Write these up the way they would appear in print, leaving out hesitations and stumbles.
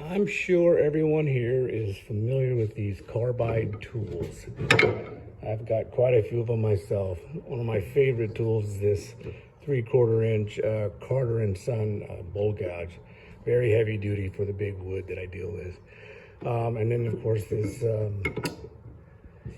I'm sure everyone here is familiar with these carbide tools. I've got quite a few of them myself. One of my favorite tools is this 3/4 inch Carter and Son bowl gouge. Very heavy duty for the big wood that I deal with. And then of course this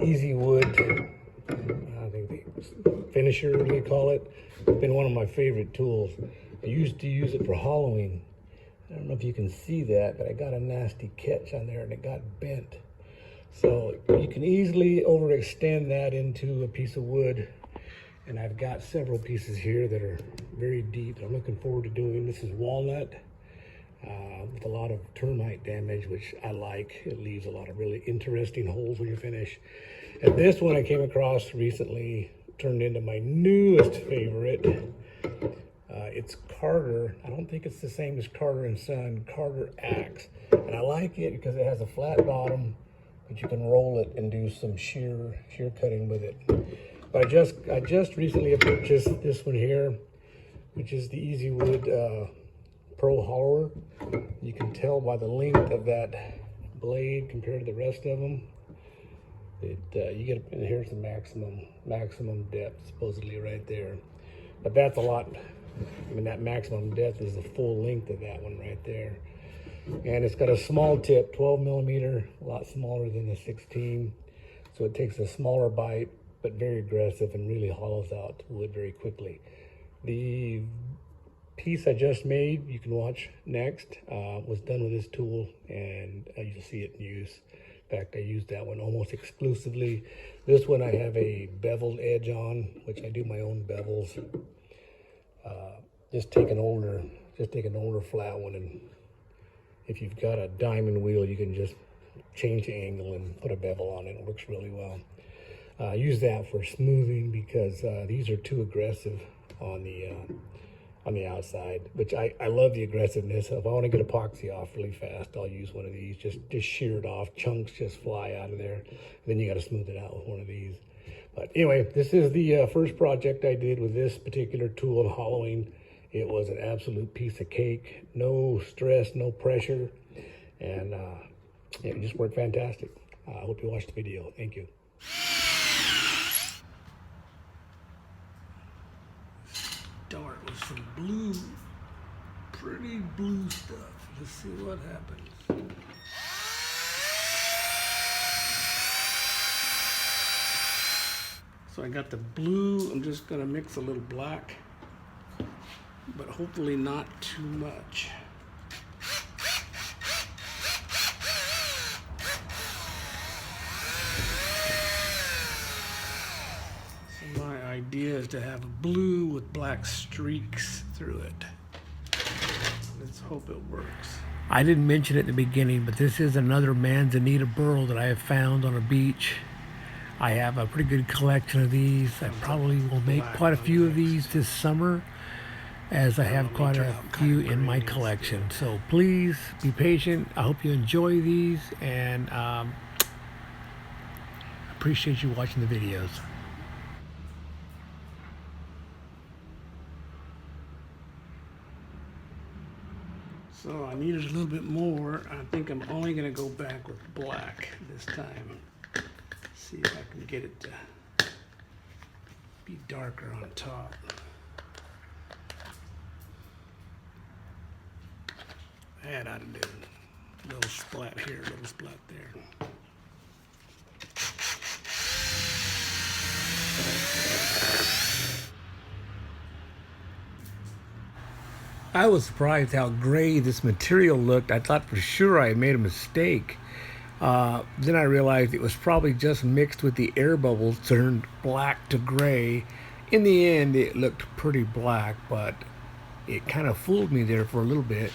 easy wood, I think the finisher they call it. It's been one of my favorite tools. I used to use it for hollowing. I don't know if you can see that, but I got a nasty catch on there and it got bent. So you can easily overextend that into a piece of wood. And I've got several pieces here that are very deep that I'm looking forward to doing. This is walnut with a lot of termite damage, which I like. It leaves a lot of really interesting holes when you finish. And this one I came across recently turned into my newest favorite. It's Carter. I don't think it's the same as Carter and Son, Carter Axe. And I like it because it has a flat bottom, but you can roll it and do some shear cutting with it. But I just recently purchased this one here, which is the Easy Wood Pro Hollower. You can tell by the length of that blade compared to the rest of them. You get, and here's the maximum depth supposedly right there. But that's a lot. I mean, that maximum depth is the full length of that one right there. And it's got a small tip, 12 millimeter, a lot smaller than the 16. So it takes a smaller bite, but very aggressive and really hollows out wood very quickly. The piece I just made, you can watch next, was done with this tool, and you'll see it in use. In fact, I used that one almost exclusively. This one I have a beveled edge on, which I do my own bevels. Just take an older flat one, and if you've got a diamond wheel, you can just change the angle and put a bevel on it. It works really well. Use that for smoothing because these are too aggressive on the outside, which I love the aggressiveness. If I want to get epoxy off really fast, I'll use one of these. Just shear it off, chunks just fly out of there. And then you got to smooth it out with one of these. But anyway, this is the first project I did with this particular tool in hollowing. It was an absolute piece of cake. No stress, no pressure, and it just worked fantastic. I hope you watched the video. Thank you. Start with some blue, pretty blue stuff. Let's see what happens. So I got the blue. I'm just gonna mix a little black, but hopefully not too much. So my idea is to have blue with black streaks through it. Let's hope it works. I didn't mention it at the beginning, but this is another Manzanita burl that I have found on a beach. I have a pretty good collection of these. I probably will make quite a few of these this summer, as I have quite a few in my collection. So please be patient. I hope you enjoy these, and appreciate you watching the videos. So I needed a little bit more. I think I'm only gonna go back with black this time. See if I can get it to be darker on top. That ought to do. A little splat here, a little splat there. I was surprised how gray this material looked. I thought for sure I had made a mistake. Then I realized it was probably just mixed with the air bubbles, turned black to gray. In the end, it looked pretty black, but it kind of fooled me there for a little bit.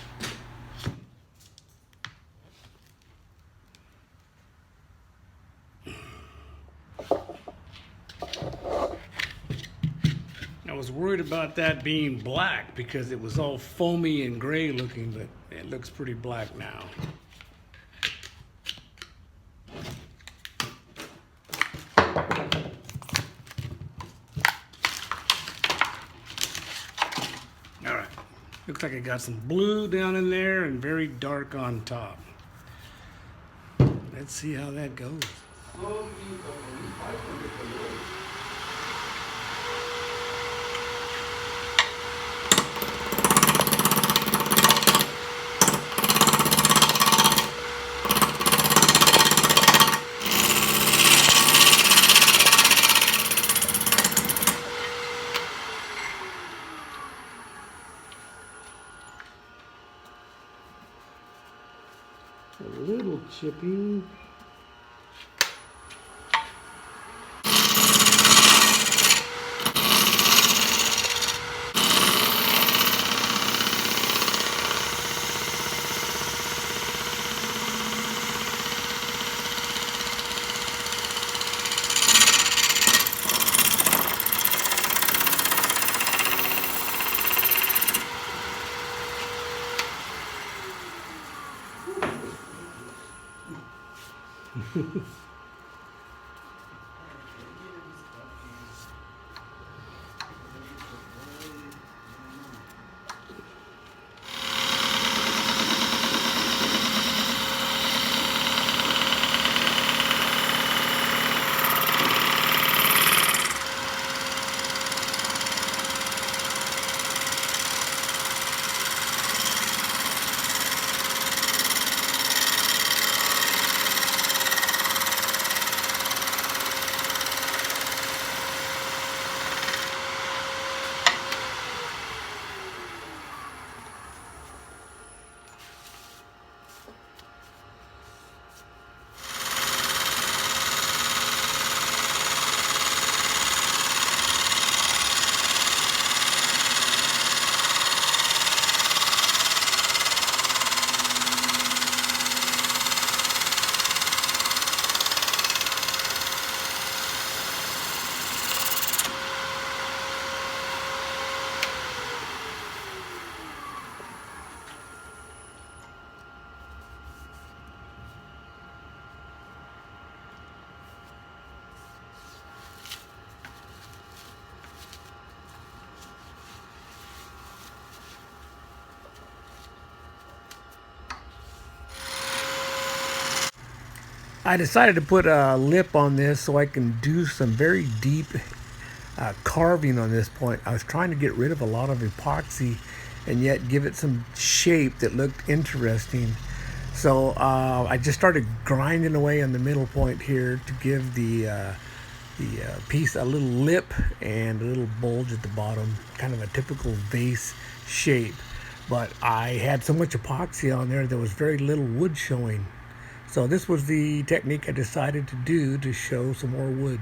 I was worried about that being black because it was all foamy and gray looking, but it looks pretty black now. looks like it got some blue down in there and very dark on top. Let's see how that goes. A little chippy. I decided to put a lip on this so I can do some very deep carving on this point. I was trying to get rid of a lot of epoxy and yet give it some shape that looked interesting. So I just started grinding away on the middle point here to give the piece a little lip and a little bulge at the bottom, kind of a typical vase shape. But I had so much epoxy on there, there was very little wood showing. So this was the technique I decided to do to show some more wood.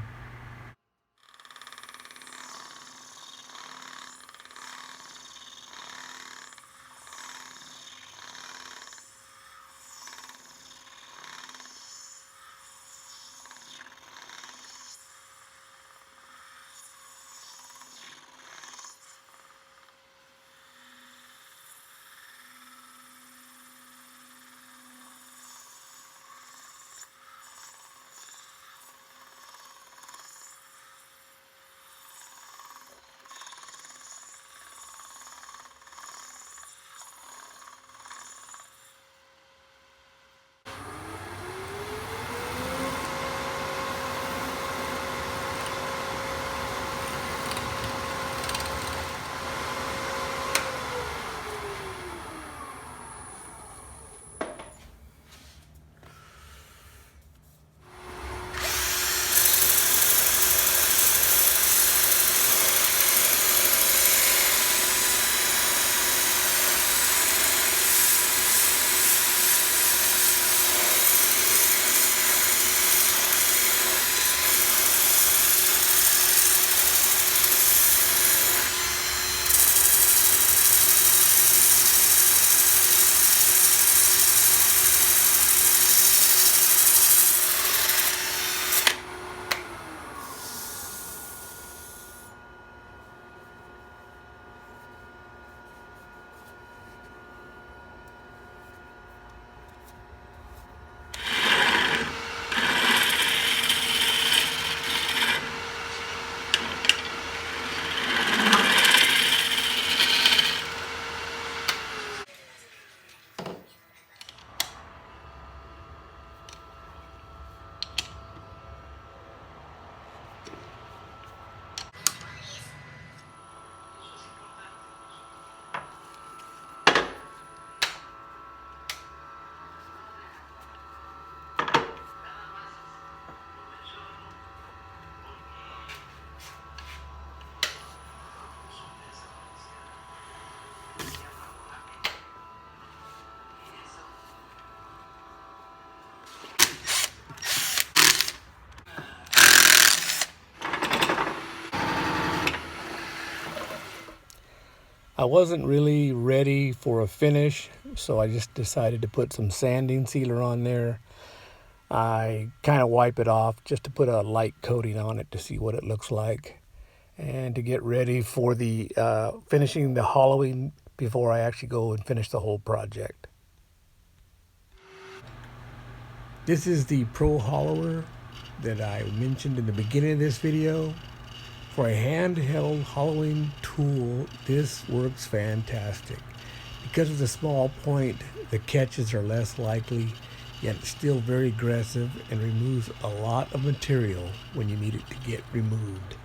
I wasn't really ready for a finish, so I just decided to put some sanding sealer on there. I kind of wipe it off just to put a light coating on it to see what it looks like, and to get ready for the finishing the hollowing before I actually go and finish the whole project. This is the Pro Hollower that I mentioned in the beginning of this video. For a handheld hollowing tool, this works fantastic. Because of the small point, the catches are less likely, yet it's still very aggressive and removes a lot of material when you need it to get removed.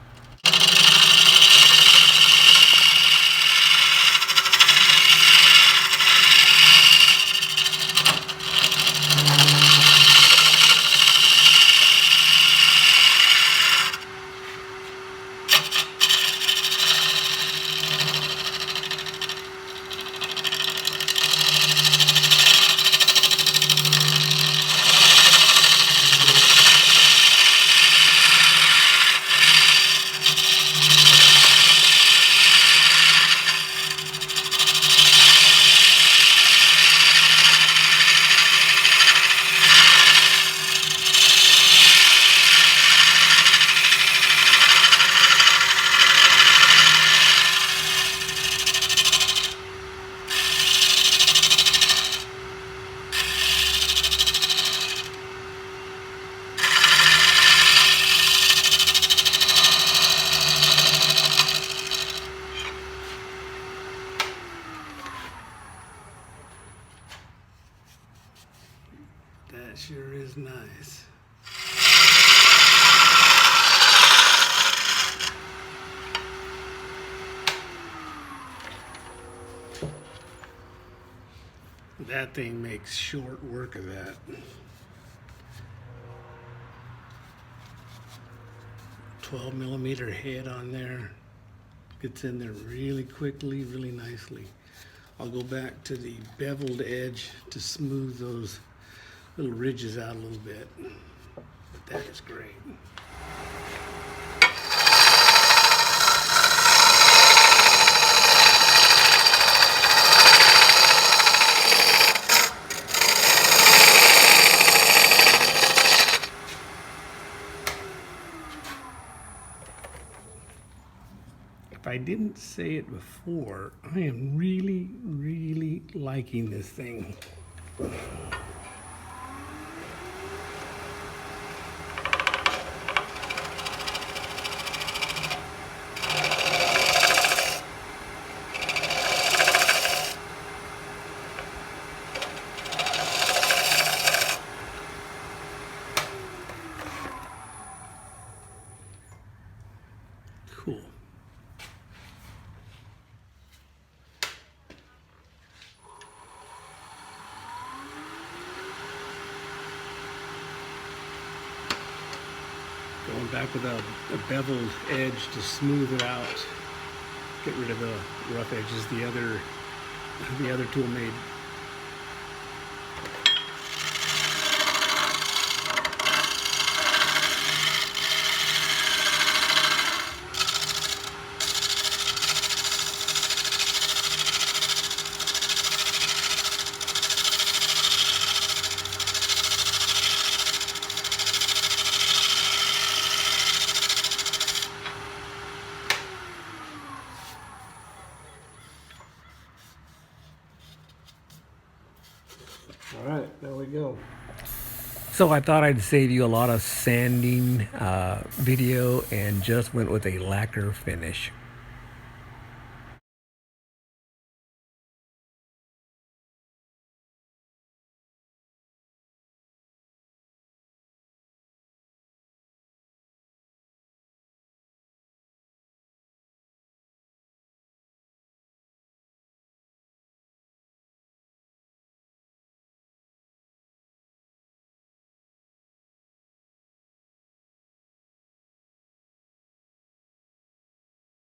That sure is nice. That thing makes short work of that. 12mm head on there. Gets in there really quickly, really nicely. I'll go back to the beveled edge to smooth those little ridges out a little bit. But that is great. If I didn't say it before, I am really, really liking this thing. Cool. Going back with a beveled edge to smooth it out. Get rid of the rough edges the other tool made. All right, there we go. So I thought I'd save you a lot of sanding video and just went with a lacquer finish.